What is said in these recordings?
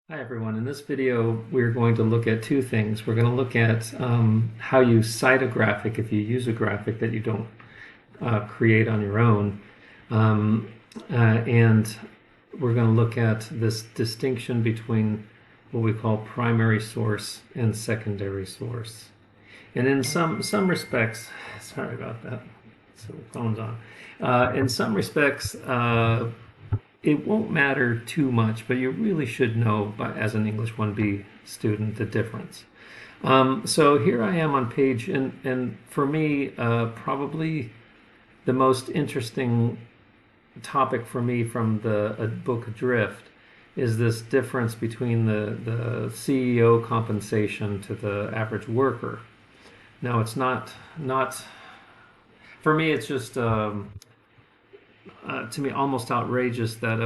Hi everyone. In this video, we're going to look at two things. We're going to look at how you cite a graphic if you use a graphic that you don't create on your own. And we're going to look at this distinction between what we call primary source and secondary source. And in some respects, sorry about that. So the phone's on. In some respects, it won't matter too much, but you really should know, as an English 1B student, the difference. So here I am on page, and for me, probably the most interesting topic for me from the book Adrift is this difference between the CEO compensation to the average worker. Now, it's not for me. It's just to me almost outrageous that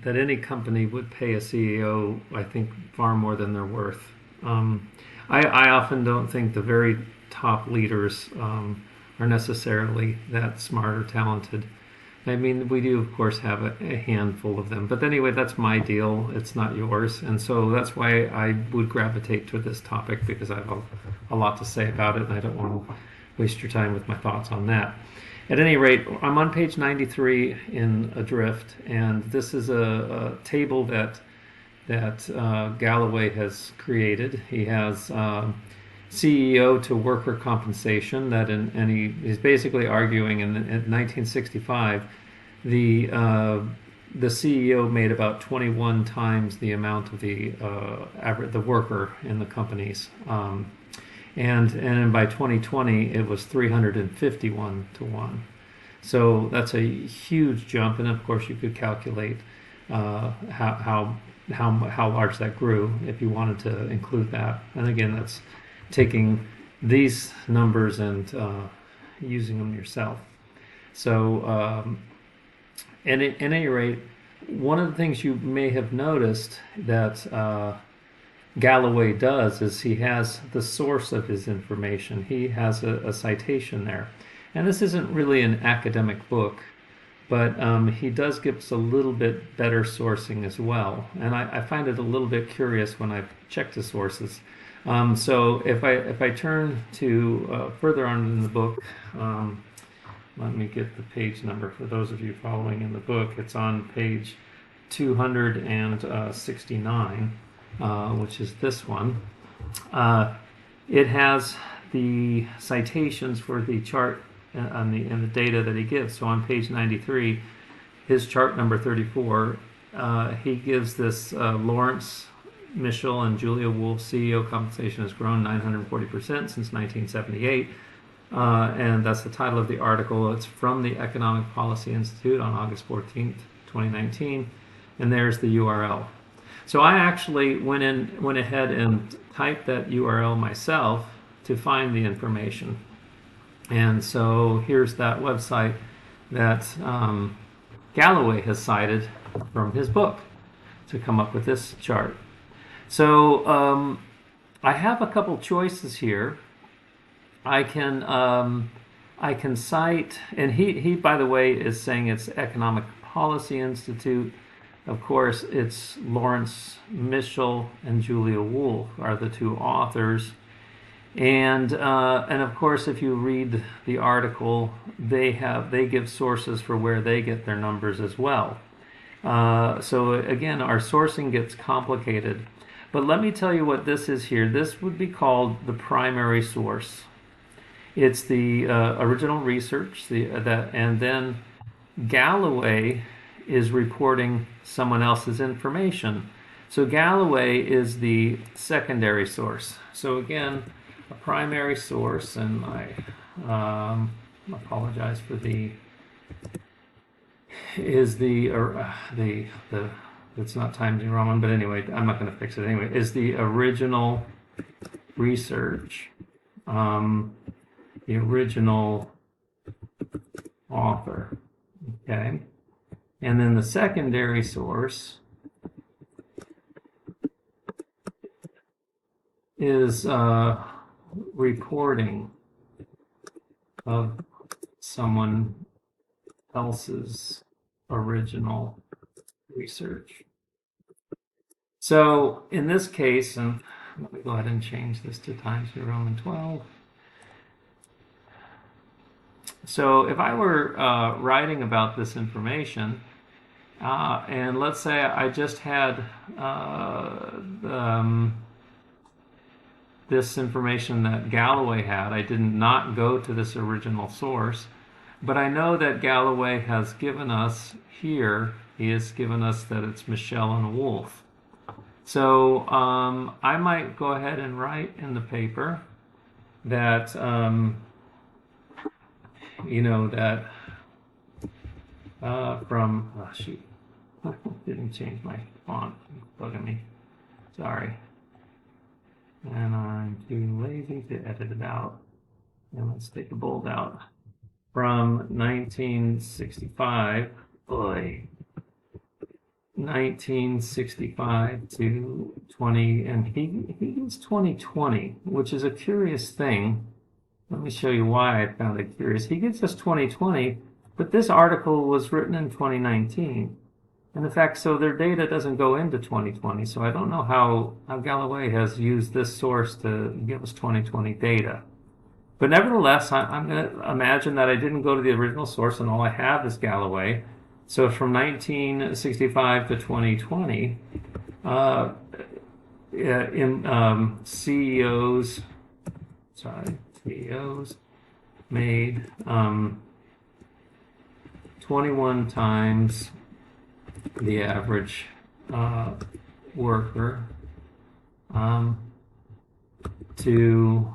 that any company would pay a CEO, I think, far more than they're worth. I often don't think the very top leaders are necessarily that smart or talented. I mean, we do, of course, have a handful of them. But anyway, that's my deal. It's not yours. And so that's why I would gravitate to this topic, because I have a lot to say about it, and I don't want to waste your time with my thoughts on that. At any rate, I'm on page 93 in Adrift, and this is a table that Galloway has created. He has CEO to worker compensation, and he's basically arguing in 1965 the CEO made about 21 times the amount of the worker in the companies. And by 2020, it was 351 to 1. So that's a huge jump, and of course you could calculate how large that grew if you wanted to include that. And again, that's taking these numbers and using them yourself. So, at any rate, one of the things you may have noticed that Galloway does is he has the source of his information. He has a citation there. And this isn't really an academic book, but he does give us a little bit better sourcing as well. And I find it a little bit curious when I've checked the sources. So if I turn to further on in the book, let me get the page number for those of you following in the book. It's on page 269. Which is this one. It has the citations for the chart and the data that he gives. So on page 93, his chart number 34, he gives this Lawrence Mischel and Julia Wolf CEO compensation has grown 940% since 1978. And that's the title of the article. It's from the Economic Policy Institute on August 14th, 2019. And there's the URL. So I actually went ahead and typed that URL myself to find the information. And so here's that website that Galloway has cited from his book to come up with this chart. So I have a couple choices here. I can cite, and he by the way is saying it's Economic Policy Institute. Of course, it's Lawrence Mischel and Julia Wolf are the two authors. And of course, if you read the article, they give sources for where they get their numbers as well. So again, our sourcing gets complicated. But let me tell you what this is here. This would be called the primary source. It's the original research, and then Galloway is reporting someone else's information. So Galloway is the secondary source. So again, a primary source, and I apologize for it's not timed in Roman, but anyway, I'm not going to fix it anyway. Is the original research, the original author, okay? And then the secondary source is reporting of someone else's original research. So in this case, and let me go ahead and change this to times New Roman 12. So if I were writing about this information, and let's say I just had this information that Galloway had, I did not go to this original source, but I know that Galloway has given us here, he has given us that it's Michel and Wolf. So I might go ahead and write in the paper that, you know, that from, oh shoot, didn't change my font, bugging me, sorry. And I'm too lazy to edit it out. And let's take the bold out. From 1965, 1965 to 20, and he gives 2020, which is a curious thing. Let me show you why I found it curious. He gives us 2020, but this article was written in 2019. And in fact, so their data doesn't go into 2020, so I don't know how Galloway has used this source to give us 2020 data. But nevertheless, I'm going to imagine that I didn't go to the original source and all I have is Galloway. So from 1965 to 2020, CEOs made 21 times the average worker to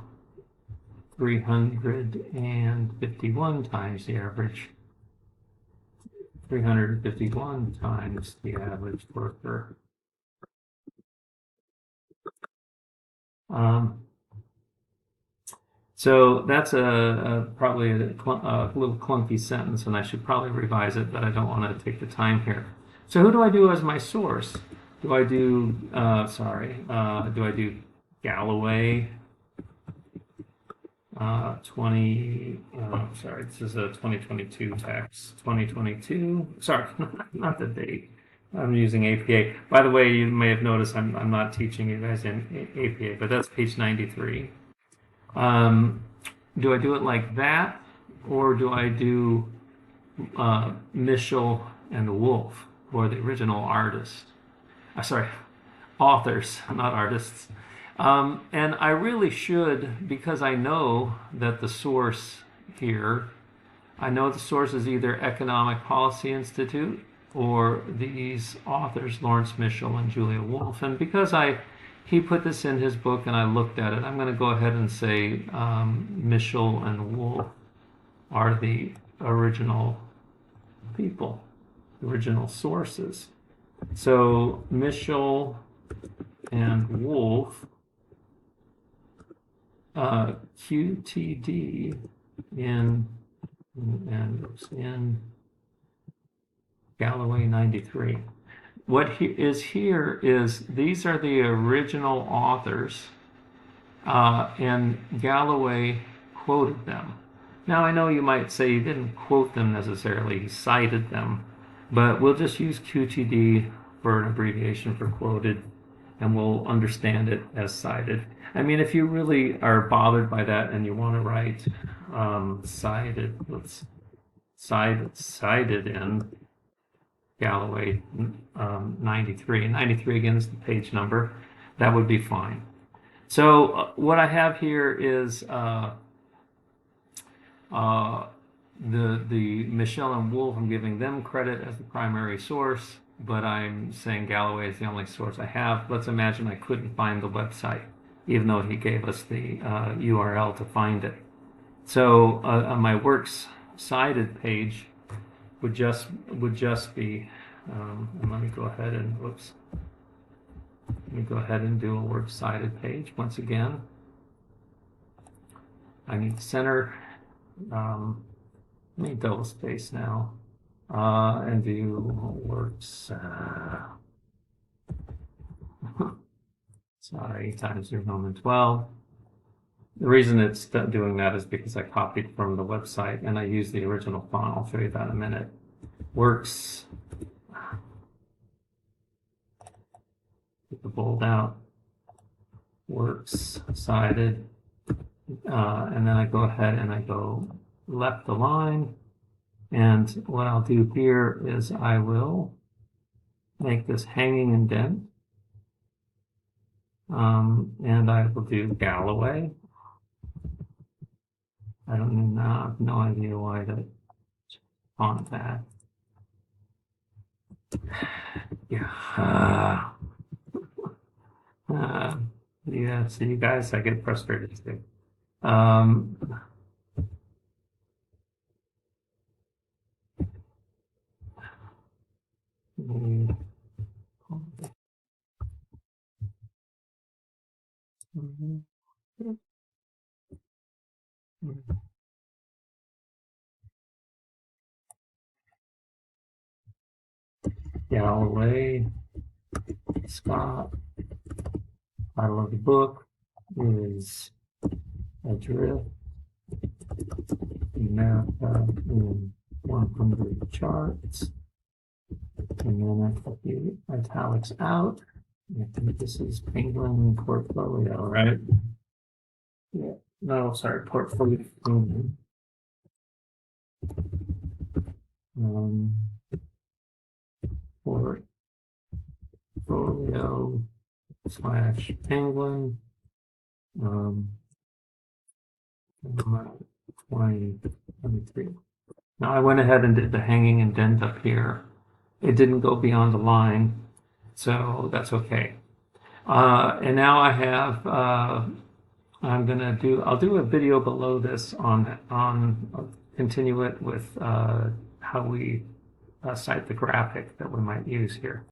351 times the average, 351 times the average worker. So that's probably a little clunky sentence, and I should probably revise it, but I don't want to take the time here. So who do I do as my source? Do I do, do I do Galloway? this is a 2022 text. 2022, sorry, not the date. I'm using APA. By the way, you may have noticed I'm not teaching you guys in APA, but that's page 93. Do I do it like that, or do I do Michel and Wolf, or the original artist? Authors, not artists. And I really should, because I know that the source here, I know the source is either Economic Policy Institute or these authors, Lawrence Michel and Julia Wolf. And because he put this in his book and I looked at it, I'm going to go ahead and say Michel and Wolf are the original people, original sources. So Michel and Wolf, QTD in Galloway 93. What is here is these are the original authors, and Galloway quoted them. Now I know you might say he didn't quote them necessarily, he cited them, but we'll just use QTD for an abbreviation for quoted, and we'll understand it as cited. I mean, if you really are bothered by that and you want to write cited, cited in Galloway 93, and 93 again is the page number, that would be fine. So what I have here is the Michel and Wolf, I'm giving them credit as the primary source, but I'm saying Galloway is the only source I have. Let's imagine I couldn't find the website, even though he gave us the URL to find it. So on my works cited page would just be, and let me go ahead and do a works cited page once again. I need to center. Let me double space now and do works. Sorry, times New Roman 12. The reason it's doing that is because I copied from the website and I used the original font. I'll show you that in a minute. Works. Get the fold out, works cited, and then I go ahead and I go left align. And what I'll do here is I will make this hanging indent. And I will do Galloway. I don't know, I have no idea why that font that. Yeah. Yeah, so you guys, I get frustrated too. Galloway, Scott. Title of the book is Adrift, America in 100 Charts. And then I put the italics out. I think this is Penguin Portfolio, right? Yeah. No, sorry, Portfolio. Portfolio / Penguin. 2023. Now I went ahead and did the hanging indent up here. It didn't go beyond the line, so that's okay. And now I have, I'll do a video below this on continue it with how we cite the graphic that we might use here.